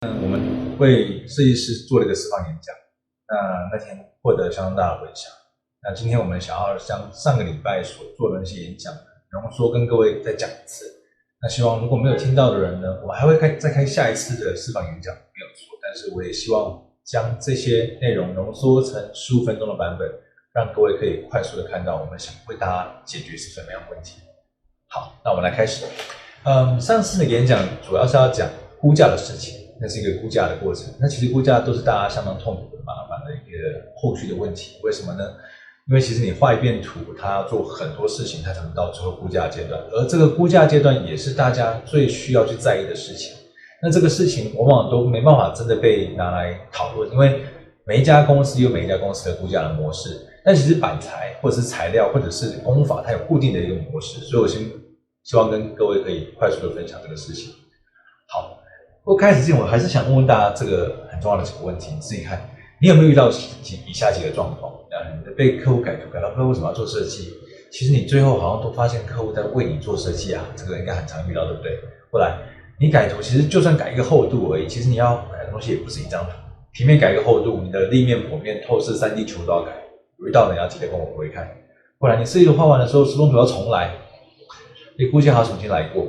我们为设计师做了一个释放演讲，那天获得相当大的回响。那今天我们想要将上个礼拜所做的那些演讲浓缩跟各位再讲一次。那希望如果没有听到的人呢，我还会再开下一次的释放演讲，没有错。但是我也希望将这些内容浓缩成15分钟的版本，让各位可以快速的看到我们想为大家解决是什么样的问题。好，那我们来开始。上次的演讲主要是要讲估价的事情。那是一个估价的过程，那其实估价都是大家相当痛苦的麻烦的一个后续的问题。为什么呢？因为其实你画一遍图，它要做很多事情，它才能到最后估价阶段，而这个估价阶段也是大家最需要去在意的事情。那这个事情往往都没办法真的被拿来讨论，因为每一家公司有每一家公司的估价的模式，但其实板材或者是材料或者是工法，它有固定的一个模式，所以我希望跟各位可以快速的分享这个事情。好。不过开始之前，我还是想问大家这个很重要的几个问题，你自己看，你有没有遇到以下几个状况？你被客户改图改到不知道为什么要做设计，其实你最后好像都发现客户在为你做设计啊，这个应该很常遇到，对不对？后来你改图，其实就算改一个厚度而已，其实你要改的东西也不是一张图，平面改一个厚度，你的立面、剖面、透视、3D 全部都要改。有遇到的你要记得跟我回看。后来你设计图画完的时候，施工图要重来，你估计还要重新来过。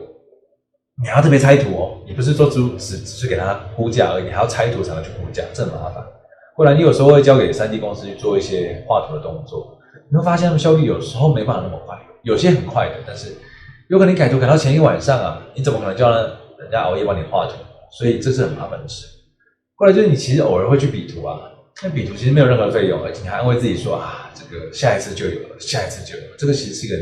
你还要特别拆图哦，你不是说只是给他估价而已，你还要拆图才能去估价，这很麻烦。后来你有时候会交给 3D 公司去做一些画图的动作，你会发现他们效率有时候没办法那么快，有些很快的，但是有可能改图改到前一晚上啊，你怎么可能叫人家熬夜帮你画图？所以这是很麻烦的事。后来就是你其实偶尔会去比图啊，那比图其实没有任何费用，而且你还安慰自己说啊，这个下一次就有了，下一次就有了，这个其实是一个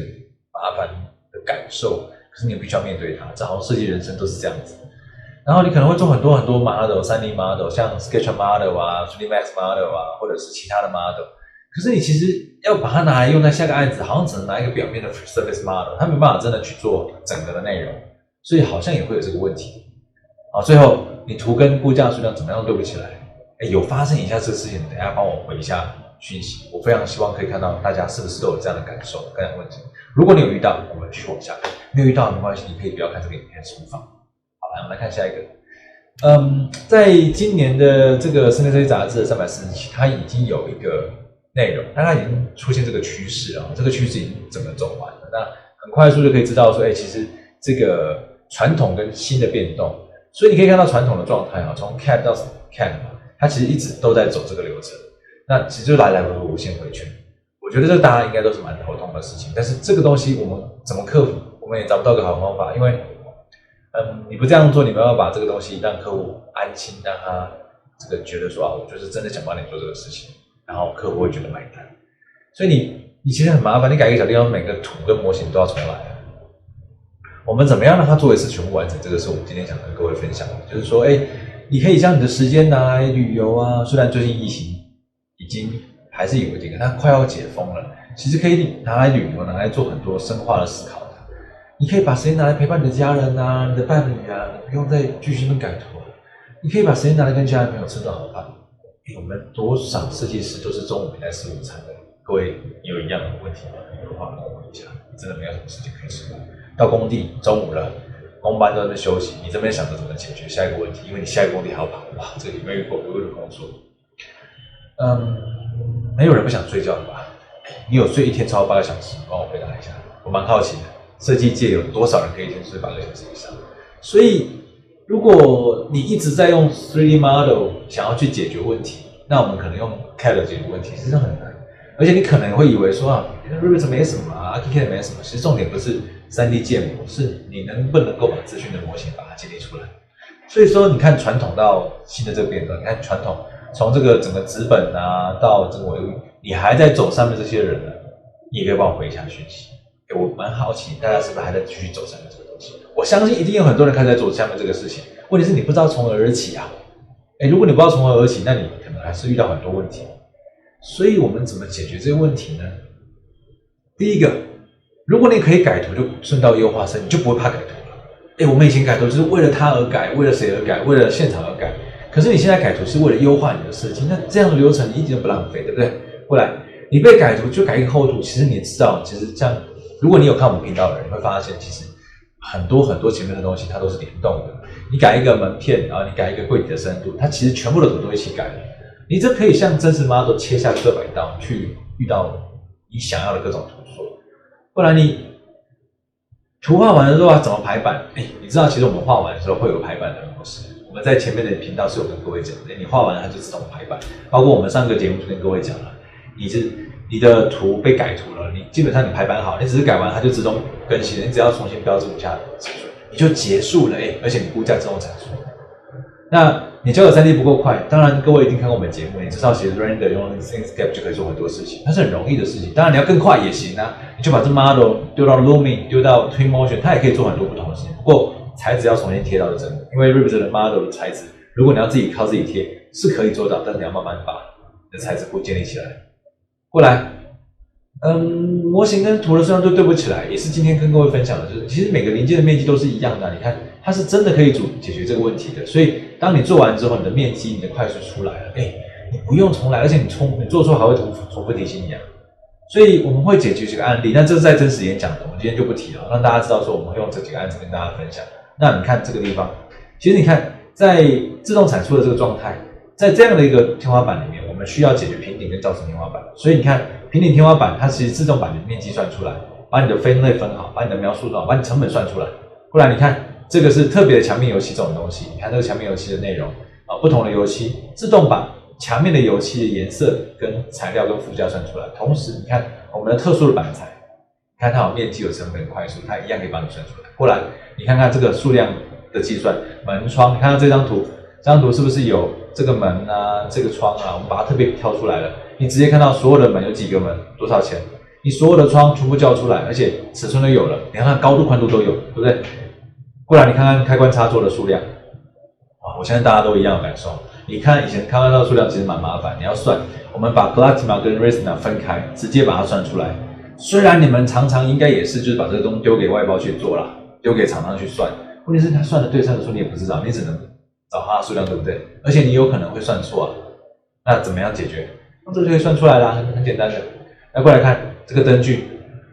麻烦的感受。可是你必须要面对它，这好像设计人生都是这样子。然后你可能会做很多 model， 3D model， 像 Sketch model 啊 3D Max model 啊，或者是其他的 model。可是你其实要把它拿来用在下个案子，好像只能拿一个表面的 surface model， 它没办法真的去做整个的内容，所以好像也会有这个问题。好，最后你图跟估价数量怎么样对不起来？有发生以下这个事情，等一下帮我回一下讯息，我非常希望可以看到大家是不是都有这样的感受、这样的问题。如果你有遇到，我们继续往下看；没有遇到没关系，你可以不要看这个影片重放。好，来我们来看下一个。在今年的这个室内设计杂志的340期，它已经有一个内容，它已经出现这个趋势啊，这个趋势已经整个走完了。那很快速就可以知道说，其实这个传统跟新的变动，所以你可以看到传统的状态啊，从 CAD 到 CAD 嘛，它其实一直都在走这个流程。那其实就来来回回无限回圈。我觉得这大家应该都是蛮头痛的事情，但是这个东西我们怎么克服，我们也找不到个好方法，因为你不这样做，你没办法把这个东西让客户安心，让他这个觉得说啊，我就是真的想帮你做这个事情，然后客户会觉得买单。所以你其实很麻烦，你改一个小地方，每个图跟模型都要重来。我们怎么样让它做一次全部完成？这个是我们今天想跟各位分享的，就是说，你可以将你的时间拿来旅游啊，虽然最近疫情已经还是有一点，它快要解封了，其实可以拿来旅游，拿来做很多深化的思考的。你可以把时间拿来陪伴你的家人啊，你的伴侣啊，你不用再继续改图。你可以把时间拿来跟家人朋友吃顿好饭。我们多少设计师都是中午没来吃午餐的，各位有一样的问题吗？有的话跟我问一下，真的没有什么时间可以吃饭。到工地中午了，工班都在那边休息，你这边想着怎么解决下一个问题，因为你下一个工地还要跑，哇，这个有没有遇过工作？没有人不想睡觉的吧？你有睡一天超过8个小时？帮我回答一下，我蛮好奇的，设计界有多少人可以一天睡8个小时以上？所以，如果你一直在用 3D model 想要去解决问题，那我们可能用 CAD 解决问题，实际上很难。而且你可能会以为说Revit 没什么，ArchiCAD 没什么，其实重点不是 3D 建模，是你能不能够把资讯的模型把它建立出来。所以说，你看传统到新的这个变动，你看传统从这个整个纸本啊到这个维度，你还在走上面这些人呢，你也可以帮我回一下讯息。我蛮好奇，大家是不是还在继续走上面这个东西？我相信一定有很多人开始在做下面这个事情。问题是你不知道从何而起啊。如果你不知道从何而起，那你可能还是遇到很多问题。所以我们怎么解决这个问题呢？第一个，如果你可以改图，就顺道优化设计，你就不会怕改图了。我们以前改图就是为了他而改，为了谁而改，为了现场而改。可是你现在改图是为了优化你的设计，那这样的流程你一点都不浪费，对不对？后来你被改图就改一个厚图，其实你知道，其实像如果你有看我们频道的人，你会发现其实很多前面的东西它都是联动的。你改一个门片，然后你改一个柜体的深度，它其实全部的图都一起改了。你这可以像真实 model 切下各百道去遇到你想要的各种图说，不然你图画完了之后怎么排版？你知道其实我们画完的时候会有排版的模式，我们在前面的频道是有跟各位讲的，你画完了它就自动排版，包括我们上个节目就跟各位讲了，你的图被改图了，你基本上你排版好，你只是改完它就自动更新了，你只要重新标注一下尺寸，你就结束了，而且你估价自动产出。那你交的 3D 不够快，当然各位一定看过我们节目，你知道其实 render 用 Inkscape 就可以做很多事情，它是很容易的事情。当然你要更快也行啊，你就把这 model 丢到 Lumen， 丢到 Twinmotion， 它也可以做很多不同的事情。不过材质要重新贴到的真的，因为 Revit 的 model 的材质，如果你要自己靠自己贴是可以做到，但是你要慢慢把你的材质库建立起来。过来，模型跟图的数量都对不起来，也是今天跟各位分享的，就是其实每个零件的面积都是一样的，你看它是真的可以解决这个问题的。所以当你做完之后，你的面积、你的快速出来了，你不用重来，而且你做错还会重复提醒你啊。所以我们会解决几个案例，但这是在真实演讲的，我们今天就不提了，让大家知道说我们会用这几个案子跟大家分享。那你看这个地方，其实你看在自动产出的这个状态，在这样的一个天花板里面，我们需要解决平顶跟造成天花板，所以你看平顶天花板，它其实自动把你的面积算出来，把你的分类分好，把你的描述算好，把你成本算出来。不然你看这个是特别的墙面油漆这种东西，你看这个墙面油漆的内容不同的油漆自动把墙面的油漆的颜色跟材料跟附加算出来。同时你看我们的特殊的板材，你看它有面积有成本快速，它一样可以帮你算出来。过来你看看这个数量的计算，门窗，你看到这张图是不是有这个门啊，这个窗啊，我们把它特别挑出来了。你直接看到所有的门有几个门，多少钱？你所有的窗全部叫出来，而且尺寸都有了，你看看高度、宽度都有，对不对？过来你看看开关插座的数量，我相信大家都一样的感受。你看以前开关插座数量其实蛮麻烦，你要算，我们把 Platina 跟 Resina 分开，直接把它算出来。虽然你们常常应该也是就是把这个东西丢给外包去做啦，丢给厂商去算，问题是他算的对算的错你也不知道，你只能找它的数量，对不对？而且你有可能会算错那怎么样解决？那这就可以算出来啦，很简单的。来过来看这个灯具，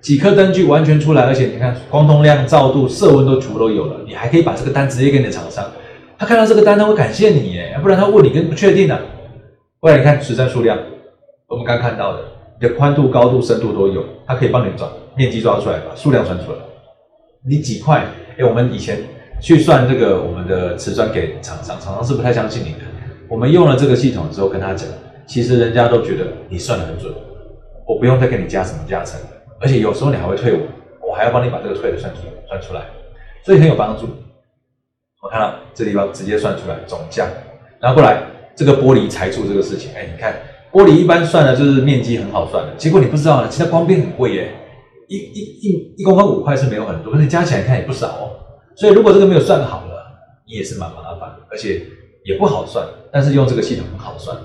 几颗灯具完全出来，而且你看光通量、照度、色温都全部都有了，你还可以把这个单直接给你的厂商，他看到这个单他会感谢你耶，要不然他问你跟不确定啊。过来你看实战数量，我们刚看到的，你的宽度、高度、深度都有，它可以帮你抓面积抓出来，把数量算出来。你几块？我们以前去算这个我们的瓷砖给厂商，厂商是不太相信你的。我们用了这个系统之后跟他讲，其实人家都觉得你算得很准，我不用再给你加什么加成，而且有时候你还会退我还要帮你把这个退的算出来，所以很有帮助。我看到这地方直接算出来总价，然后过来这个玻璃裁铸这个事情，你看玻璃一般算的就是面积很好算的，结果你不知道呢，其实光边很贵耶，一公分5块是没有很多，可是加起来看也不少哦。所以如果这个没有算好了，你也是蛮麻烦，而且也不好算，但是用这个系统很好算。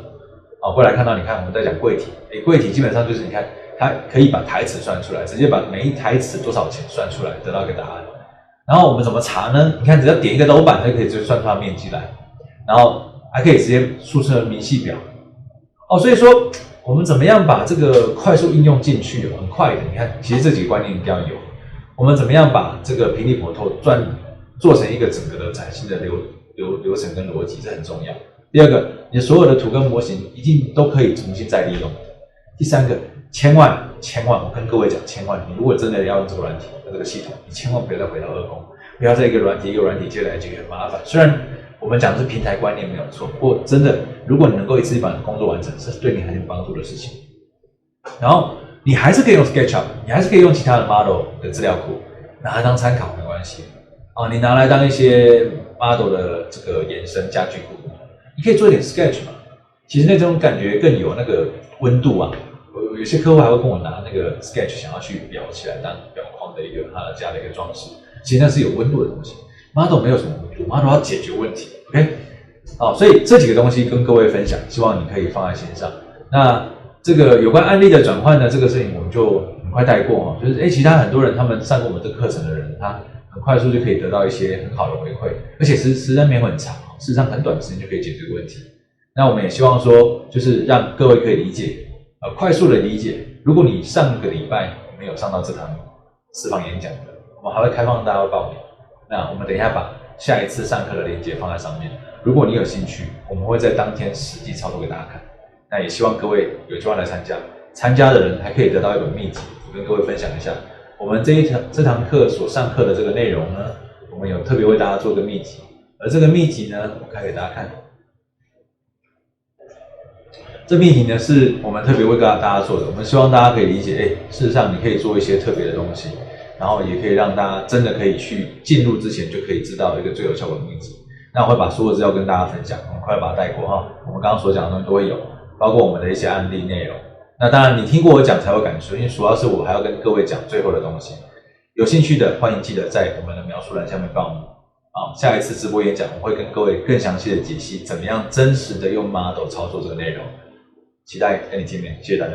过来看到你看我们在讲柜体，柜体基本上就是你看它可以把台尺算出来，直接把每一台尺多少钱算出来，得到一个答案。然后我们怎么查呢？你看只要点一个楼板，它就可以直接算出它面积来，然后还可以直接输出明细表。所以说我们怎么样把这个快速应用进去，很快的。你看，其实这几个观念一定要有。我们怎么样把这个平底模透做成一个整个的崭新的流程跟逻辑，这很重要。第二个，你所有的图跟模型一定都可以重新再利用。第三个，千万，我跟各位讲，千万，你如果真的要用这个软体这个系统，你千万不要再回到2工，不要再一个软体接来接去很麻烦。虽然我们讲的是平台观念没有错，不过真的，如果你能够一次把你的工作完成，是对你很有帮助的事情。然后你还是可以用 SketchUp， 你还是可以用其他的 model 的资料库，拿来当参考没关系。你拿来当一些 model 的这个衍生家具库，你可以做一点 Sketch 嘛。其实那种感觉更有那个温度啊。有些客户还会跟我拿那个 Sketch 想要去裱起来当裱框的一个他的家的一个装饰，其实那是有温度的东西。model 没有什么温度 ，model 要解决问题。OK， 所以这几个东西跟各位分享，希望你可以放在心上。那这个有关案例的转换的这个事情，我们就很快带过就是其他很多人他们上过我们这个课程的人，他很快速就可以得到一些很好的回馈，而且时间没有很长，事实上很短的时间就可以解决这个问题。那我们也希望说，就是让各位可以理解，快速的理解。如果你上个礼拜没有上到这堂私房演讲的，我们还会开放大家报名。那我们等一下把下一次上课的链接放在上面。如果你有兴趣，我们会在当天实际操作给大家看。那也希望各位有机会来参加，参加的人还可以得到一本秘籍，我跟各位分享一下。我们这堂课所上课的这个内容呢，我们有特别为大家做个秘籍，而这个秘籍呢，我开给大家看。这秘籍呢是我们特别为大家做的，我们希望大家可以理解，事实上你可以做一些特别的东西，然后也可以让大家真的可以去进入之前就可以知道一个最有效果的秘籍。那我会把所有资料跟大家分享，我们快把它带过哈。我们刚刚所讲的东西都会有，包括我们的一些案例内容。那当然你听过我讲才有感受，因为主要是我还要跟各位讲最后的东西。有兴趣的欢迎记得在我们的描述栏下面报名。好，下一次直播演讲我会跟各位更详细的解析怎么样真实的用 model 操作这个内容。期待跟你见面，谢谢大家。